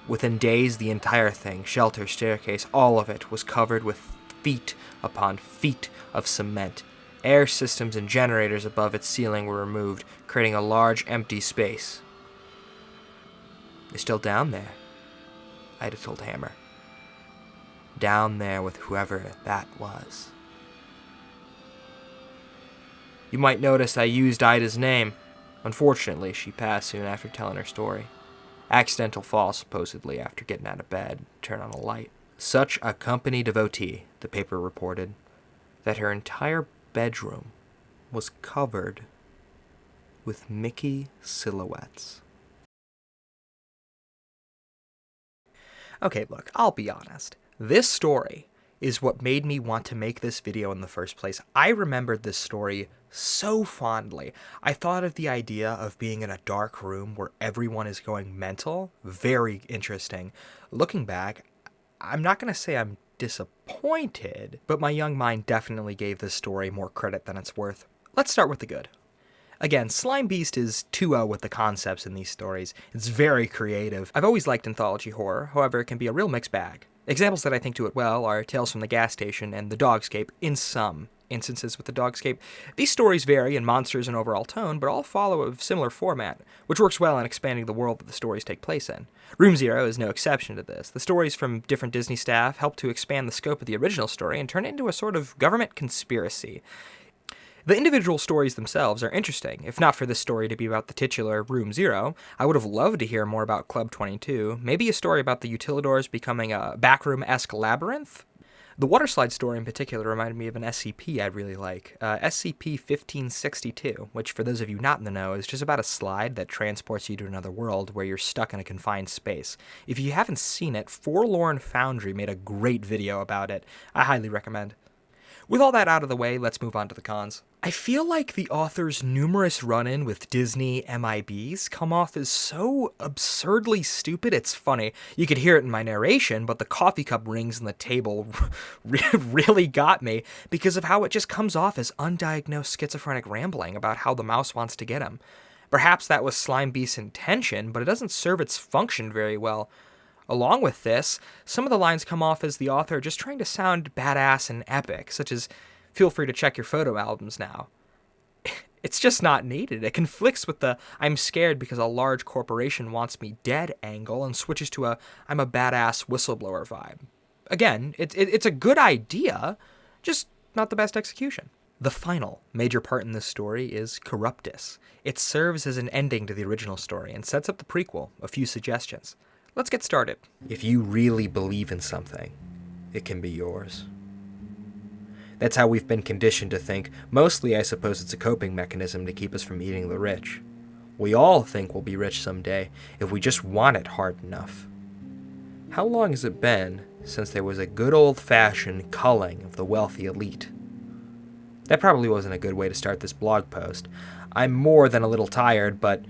Within days, the entire thing, shelter, staircase, all of it, was covered with feet upon feet of cement. Air systems and generators above its ceiling were removed, creating a large empty space. "They're still down there," Ida told Hammer. "Down there with whoever that was." You might notice I used Ida's name. Unfortunately, she passed soon after telling her story. Accidental fall, supposedly, after getting out of bed, turn on a light. Such a company devotee, the paper reported, that her entire bedroom was covered with Mickey silhouettes. Okay, look, I'll be honest. This story is what made me want to make this video in the first place. I remembered this story so fondly. I thought of the idea of being in a dark room where everyone is going mental. Very interesting. Looking back, I'm not going to say I'm disappointed, but my young mind definitely gave this story more credit than it's worth. Let's start with the good. Again, Slime Beast is 2-0 with the concepts in these stories. It's very creative. I've always liked anthology horror, however it can be a real mixed bag. Examples that I think do it well are Tales from the Gas Station and The Dogscape, in some instances with The Dogscape. These stories vary in monsters and overall tone, but all follow a similar format, which works well in expanding the world that the stories take place in. Room Zero is no exception to this. The stories from different Disney staff help to expand the scope of the original story and turn it into a sort of government conspiracy. The individual stories themselves are interesting. If not for this story to be about the titular Room Zero, I would have loved to hear more about Club 22, maybe a story about the Utilidors becoming a backroom-esque labyrinth. The waterslide story in particular reminded me of an SCP I'd really like, SCP-1562, which for those of you not in the know is just about a slide that transports you to another world where you're stuck in a confined space. If you haven't seen it, Forlorn Foundry made a great video about it. I highly recommend. With all that out of the way, let's move on to the cons. I feel like the author's numerous run-in with Disney MIBs come off as so absurdly stupid, it's funny. You could hear it in my narration, but the coffee cup rings on the table really got me because of how it just comes off as undiagnosed schizophrenic rambling about how the mouse wants to get him. Perhaps that was Slime Beast's intention, but it doesn't serve its function very well. Along with this, some of the lines come off as the author just trying to sound badass and epic, such as, "Feel free to check your photo albums now." It's just not needed. It conflicts with the "I'm scared because a large corporation wants me dead" angle and switches to a "I'm a badass whistleblower" vibe. Again, it's a good idea, just not the best execution. The final major part in this story is Corruptus. It serves as an ending to the original story and sets up the prequel. A few suggestions. Let's get started. If you really believe in something, it can be yours. That's how we've been conditioned to think. Mostly, I suppose it's a coping mechanism to keep us from eating the rich. We all think we'll be rich someday if we just want it hard enough. How long has it been since there was a good old-fashioned culling of the wealthy elite? That probably wasn't a good way to start this blog post. I'm more than a little tired, but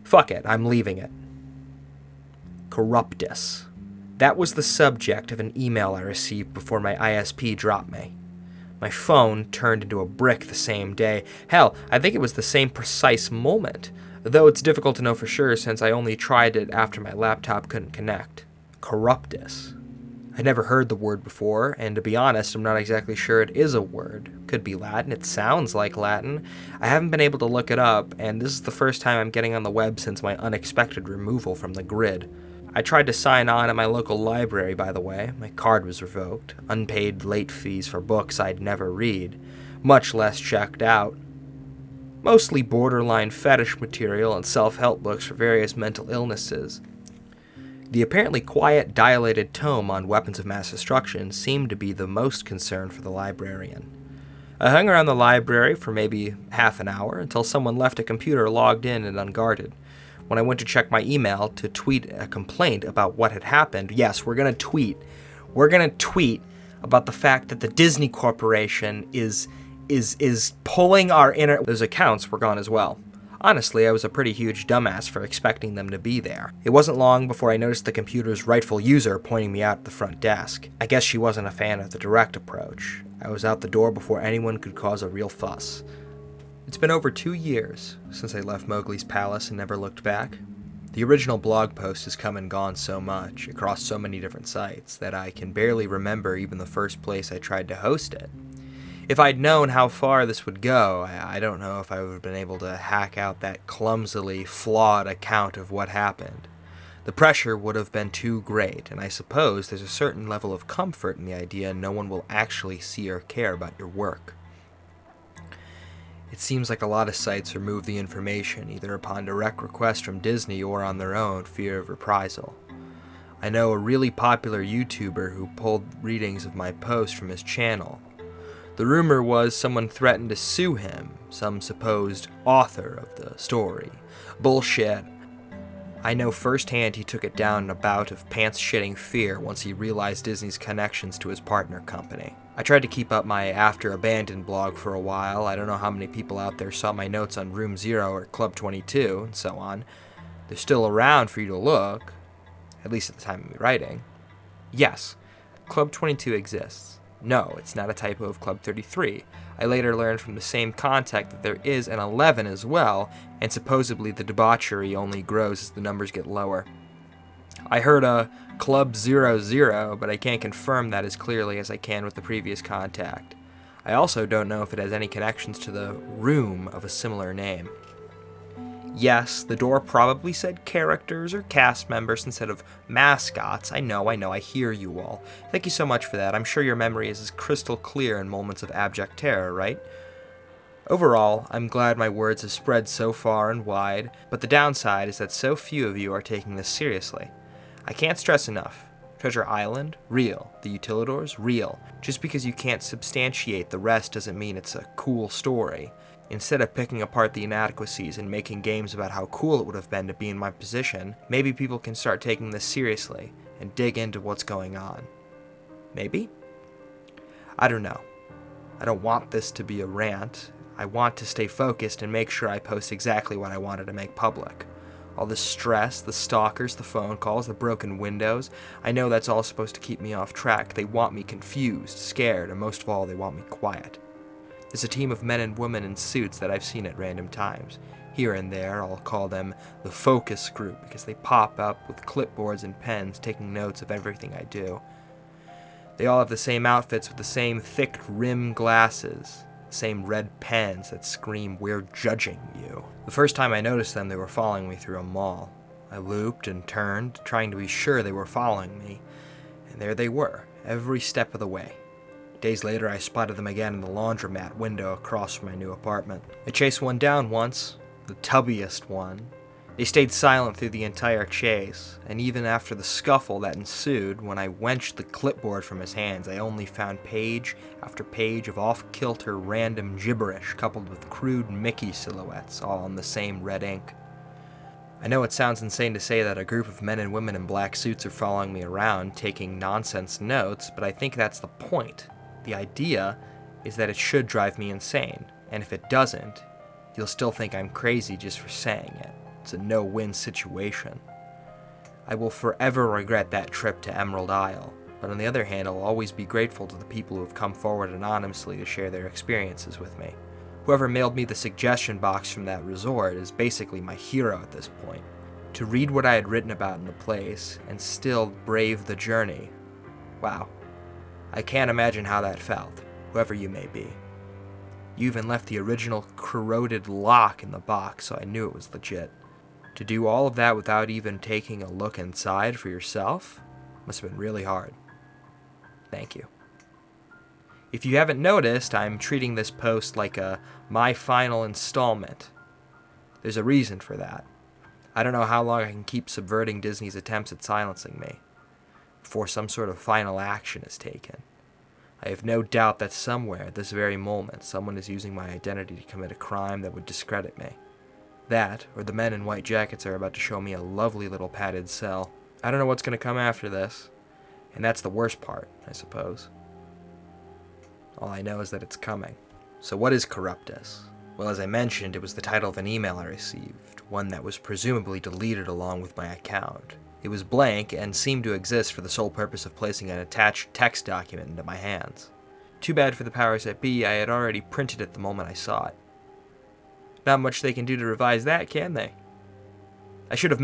fuck it, I'm leaving it. Corruptus. That was the subject of an email I received before my ISP dropped me. My phone turned into a brick the same day. Hell, I think it was the same precise moment, though it's difficult to know for sure since I only tried it after my laptop couldn't connect. Corruptus. I'd never heard the word before, and to be honest, I'm not exactly sure it is a word. Could be Latin, it sounds like Latin. I haven't been able to look it up, and this is the first time I'm getting on the web since my unexpected removal from the grid. I tried to sign on at my local library, by the way. My card was revoked. Unpaid late fees for books I'd never read, much less checked out. Mostly borderline fetish material and self-help books for various mental illnesses. The apparently quiet, dilated tome on weapons of mass destruction seemed to be the most concern for the librarian. I hung around the library for maybe half an hour until someone left a computer logged in and unguarded. When I went to check my email to tweet a complaint about what had happened, yes, we're going to tweet about the fact that the Disney Corporation is pulling our those accounts were gone as well. Honestly, I was a pretty huge dumbass for expecting them to be there. It wasn't long before I noticed the computer's rightful user pointing me out at the front desk. I guess she wasn't a fan of the direct approach. I was out the door before anyone could cause a real fuss. It's been over 2 years since I left Mowgli's palace and never looked back. The original blog post has come and gone so much, across so many different sites, that I can barely remember even the first place I tried to host it. If I'd known how far this would go, I don't know if I would have been able to hack out that clumsily flawed account of what happened. The pressure would have been too great, and I suppose there's a certain level of comfort in the idea no one will actually see or care about your work. It seems like a lot of sites remove the information, either upon direct request from Disney or on their own fear of reprisal. I know a really popular YouTuber who pulled readings of my post from his channel. The rumor was someone threatened to sue him, some supposed author of the story. Bullshit. I know firsthand he took it down in a bout of pants-shitting fear once he realized Disney's connections to his partner company. I tried to keep up my After Abandoned blog for a while. I don't know how many people out there saw my notes on Room Zero or Club 22, and so on. They're still around for you to look, at least at the time of me writing. Yes, Club 22 exists. No, it's not a typo of Club 33. I later learned from the same contact that there is an 11 as well, and supposedly the debauchery only grows as the numbers get lower. I heard a Club 00, but I can't confirm that as clearly as I can with the previous contact. I also don't know if it has any connections to the room of a similar name. Yes, the door probably said characters or cast members instead of mascots. I know, I hear you all. Thank you so much for that. I'm sure your memory is as crystal clear in moments of abject terror, right? Overall, I'm glad my words have spread so far and wide, but the downside is that so few of you are taking this seriously. I can't stress enough. Treasure Island? Real. The Utilidors? Real. Just because you can't substantiate the rest doesn't mean it's a cool story. Instead of picking apart the inadequacies and making games about how cool it would have been to be in my position, maybe people can start taking this seriously and dig into what's going on. Maybe? I don't know. I don't want this to be a rant. I want to stay focused and make sure I post exactly what I wanted to make public. All the stress, the stalkers, the phone calls, the broken windows, I know that's all supposed to keep me off track. They want me confused, scared, and most of all, they want me quiet. There's a team of men and women in suits that I've seen at random times. Here and there, I'll call them the focus group because they pop up with clipboards and pens taking notes of everything I do. They all have the same outfits with the same thick rim glasses, the same red pens that scream, "We're judging you." The first time I noticed them, they were following me through a mall. I looped and turned, trying to be sure they were following me, and there they were, every step of the way. Days later, I spotted them again in the laundromat window across from my new apartment. I chased one down once, the tubbiest one. They stayed silent through the entire chase, and even after the scuffle that ensued, when I wenched the clipboard from his hands, I only found page after page of off-kilter random gibberish coupled with crude Mickey silhouettes, all in the same red ink. I know it sounds insane to say that a group of men and women in black suits are following me around, taking nonsense notes, but I think that's the point. The idea is that it should drive me insane, and if it doesn't, you'll still think I'm crazy just for saying it. It's a no-win situation. I will forever regret that trip to Emerald Isle, but on the other hand, I'll always be grateful to the people who have come forward anonymously to share their experiences with me. Whoever mailed me the suggestion box from that resort is basically my hero at this point. To read what I had written about in the place, and still brave the journey. Wow. I can't imagine how that felt, whoever you may be. You even left the original corroded lock in the box, so I knew it was legit. To do all of that without even taking a look inside for yourself must have been really hard. Thank you. If you haven't noticed, I'm treating this post like a my final installment. There's a reason for that. I don't know how long I can keep subverting Disney's attempts at silencing me before some sort of final action is taken. I have no doubt that somewhere at this very moment, someone is using my identity to commit a crime that would discredit me. That, or the men in white jackets are about to show me a lovely little padded cell. I don't know what's going to come after this, and that's the worst part, I suppose. All I know is that it's coming. So what is Corruptus? Well, as I mentioned, it was the title of an email I received, one that was presumably deleted along with my account. It was blank and seemed to exist for the sole purpose of placing an attached text document into my hands. Too bad for the powers that be, I had already printed it the moment I saw it. Not much they can do to revise that, can they? I should have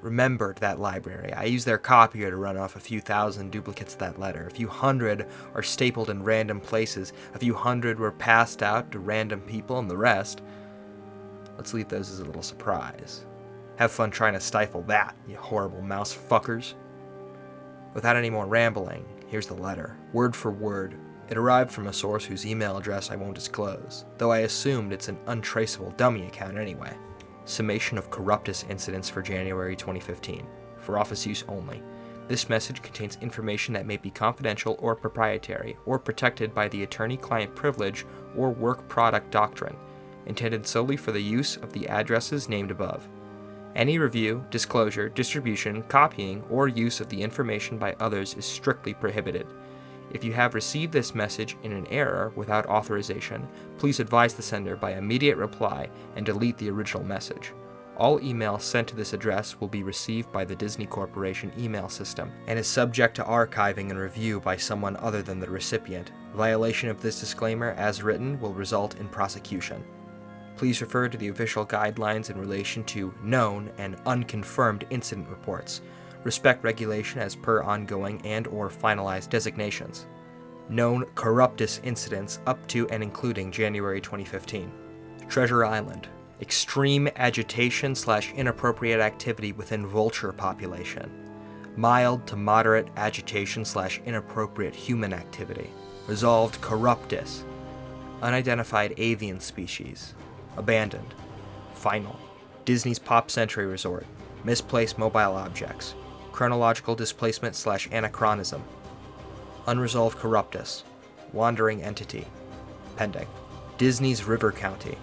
remembered that library. I used their copier to run off a few thousand duplicates of that letter. A few hundred are stapled in random places. A few hundred were passed out to random people, and the rest, let's leave those as a little surprise. Have fun trying to stifle that, you horrible mouse fuckers. Without any more rambling, here's the letter, word for word. It arrived from a source whose email address I won't disclose, though I assumed it's an untraceable dummy account anyway. Summation of Corruptus incidents for January 2015. For office use only. This message contains information that may be confidential or proprietary, or protected by the attorney-client privilege or work product doctrine, intended solely for the use of the addresses named above. Any review, disclosure, distribution, copying, or use of the information by others is strictly prohibited. If you have received this message in an error without authorization, please advise the sender by immediate reply and delete the original message. All emails sent to this address will be received by the Disney Corporation email system and is subject to archiving and review by someone other than the recipient. Violation of this disclaimer as written will result in prosecution. Please refer to the official guidelines in relation to known and unconfirmed incident reports. Respect regulation as per ongoing and/or finalized designations. Known corruptus incidents up to and including January 2015. Treasure Island. Extreme agitation/inappropriate activity within vulture population. Mild to moderate agitation/inappropriate human activity. Resolved corruptus. Unidentified avian species. Abandoned. Final. Disney's Pop Century Resort. Misplaced mobile objects. Chronological displacement/anachronism. Unresolved corruptus. Wandering entity. Pending. Disney's River County.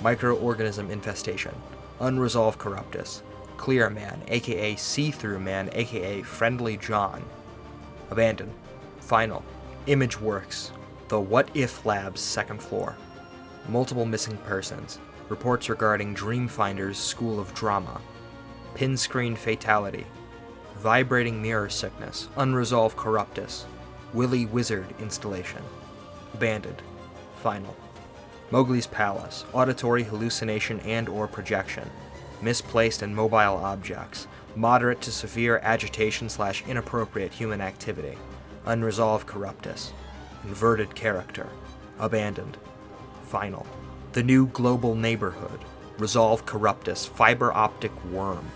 Microorganism infestation. Unresolved corruptus. Clear Man, aka See-Through Man, aka Friendly John. Abandoned. Final. ImageWorks. The What If Lab's second floor. Multiple missing persons. Reports regarding Dreamfinder's School of Drama. Pin screen fatality. Vibrating mirror sickness. Unresolved corruptus. Willy Wizard installation. Abandoned. Final. Mowgli's Palace. Auditory hallucination and/or projection. Misplaced and mobile objects. Moderate to severe agitation/inappropriate human activity. Unresolved corruptus. Inverted character. Abandoned. Final. The New Global Neighborhood. Resolved corruptus. Fiber optic worm.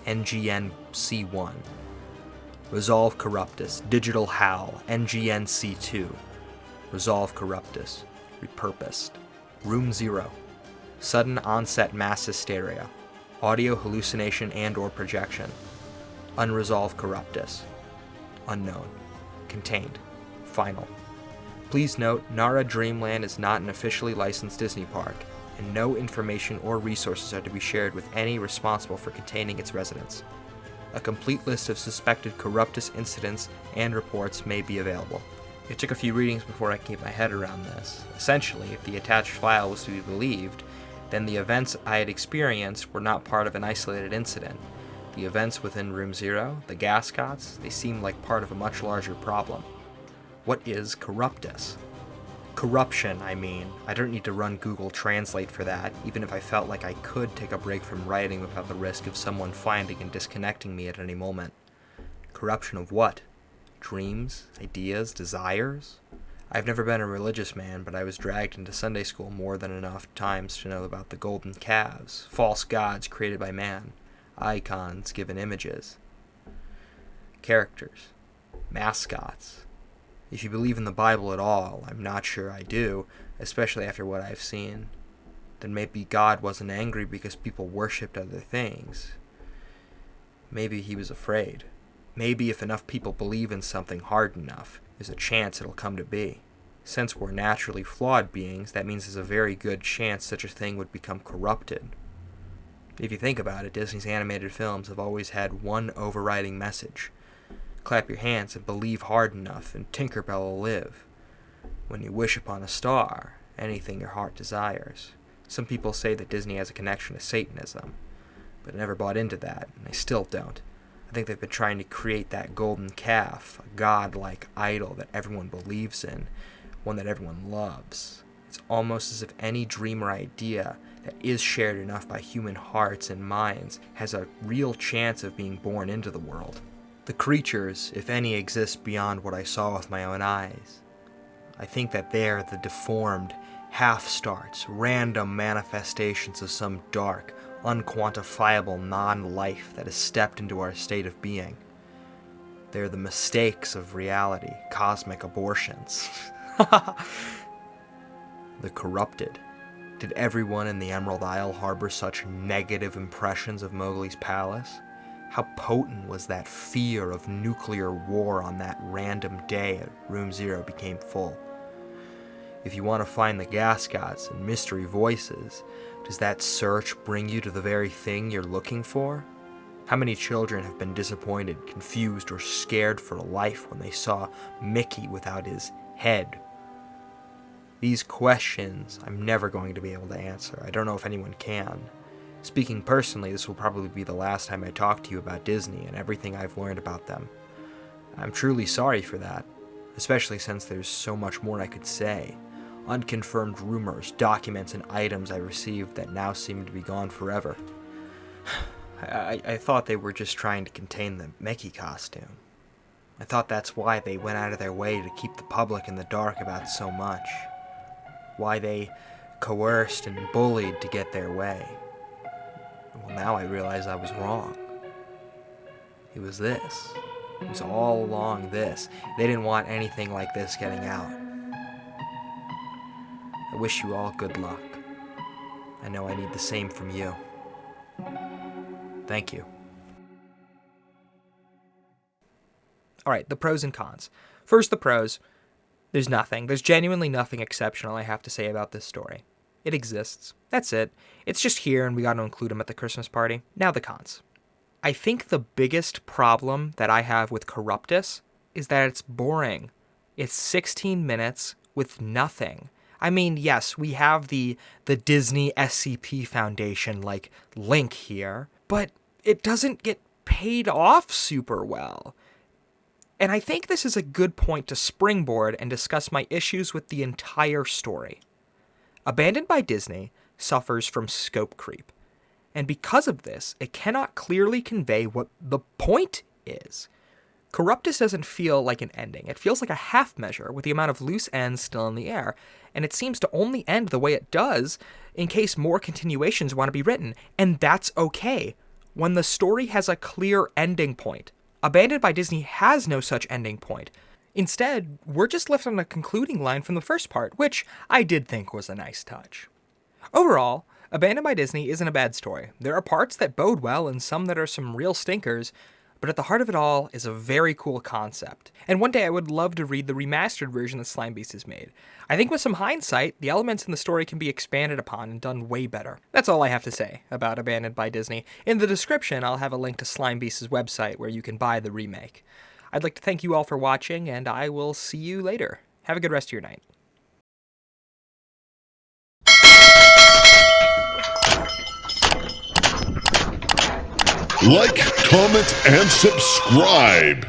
NGN-C1. Resolved corruptus. Digital HAL. NGN-C2. Resolved corruptus. Repurposed. Room 0. Sudden onset mass hysteria. Audio hallucination and/or projection. Unresolved corruptus. Unknown. Contained. Final. Please note, Nara Dreamland is not an officially licensed Disney park, and no information or resources are to be shared with any responsible for containing its residents. A complete list of suspected corruptus incidents and reports may be available. It took a few readings before I could get my head around this. Essentially, if the attached file was to be believed, then the events I had experienced were not part of an isolated incident. The events within Room 0, the Gascots, they seemed like part of a much larger problem. What is corruptus? Corruption, I mean. I don't need to run Google Translate for that, even if I felt like I could take a break from writing without the risk of someone finding and disconnecting me at any moment. Corruption of what? Dreams, ideas, desires? I've never been a religious man, but I was dragged into Sunday school more than enough times to know about the golden calves, false gods created by man, icons given images, characters, mascots. If you believe in the Bible at all, I'm not sure I do, especially after what I've seen, then maybe God wasn't angry because people worshipped other things. Maybe he was afraid. Maybe if enough people believe in something hard enough, there's a chance it'll come to be. Since we're naturally flawed beings, that means there's a very good chance such a thing would become corrupted. If you think about it, Disney's animated films have always had one overriding message. Clap your hands and believe hard enough, and Tinkerbell will live. When you wish upon a star, anything your heart desires. Some people say that Disney has a connection to Satanism, but I never bought into that, and I still don't. I think they've been trying to create that golden calf, a god-like idol that everyone believes in, one that everyone loves. It's almost as if any dream or idea that is shared enough by human hearts and minds has a real chance of being born into the world. The creatures, if any, exist beyond what I saw with my own eyes. I think that they're the deformed, half-starts, random manifestations of some dark, unquantifiable non-life that has stepped into our state of being. They're the mistakes of reality, cosmic abortions. The corrupted. Did everyone in the Emerald Isle harbor such negative impressions of Mowgli's palace? How potent was that fear of nuclear war on that random day Room 0 became full? If you want to find the gas gods and mystery voices, does that search bring you to the very thing you're looking for? How many children have been disappointed, confused, or scared for life when they saw Mickey without his head? These questions I'm never going to be able to answer. I don't know if anyone can. Speaking personally, this will probably be the last time I talk to you about Disney and everything I've learned about them. I'm truly sorry for that, especially since there's so much more I could say. Unconfirmed rumors, documents, and items I received that now seem to be gone forever. I thought they were just trying to contain the Mickey costume. I thought that's why they went out of their way to keep the public in the dark about so much. Why they coerced and bullied to get their way. Well, now I realize I was wrong. It was this. It was all along this. They didn't want anything like this getting out. I wish you all good luck. I know I need the same from you. Thank you. Alright, the pros and cons. First, the pros. There's nothing. There's genuinely nothing exceptional I have to say about this story. It exists. That's it. It's just here and we got to include him at the Christmas party. Now the cons. I think the biggest problem that I have with Corruptus is that it's boring. It's 16 minutes with nothing. I mean, yes, we have the Disney SCP Foundation, like, link here, but it doesn't get paid off super well. And I think this is a good point to springboard and discuss my issues with the entire story. Abandoned by Disney suffers from scope creep, and because of this, it cannot clearly convey what the point is. Corruptus doesn't feel like an ending. It feels like a half measure with the amount of loose ends still in the air, and it seems to only end the way it does in case more continuations want to be written, and that's okay, when the story has a clear ending point. Abandoned by Disney has no such ending point. Instead, we're just left on a concluding line from the first part, which I did think was a nice touch. Overall, Abandoned by Disney isn't a bad story. There are parts that bode well and some that are some real stinkers, but at the heart of it all is a very cool concept. And one day I would love to read the remastered version that Slime Beast has made. I think with some hindsight, the elements in the story can be expanded upon and done way better. That's all I have to say about Abandoned by Disney. In the description, I'll have a link to Slime Beast's website where you can buy the remake. I'd like to thank you all for watching, and I will see you later. Have a good rest of your night. Like, comment, and subscribe.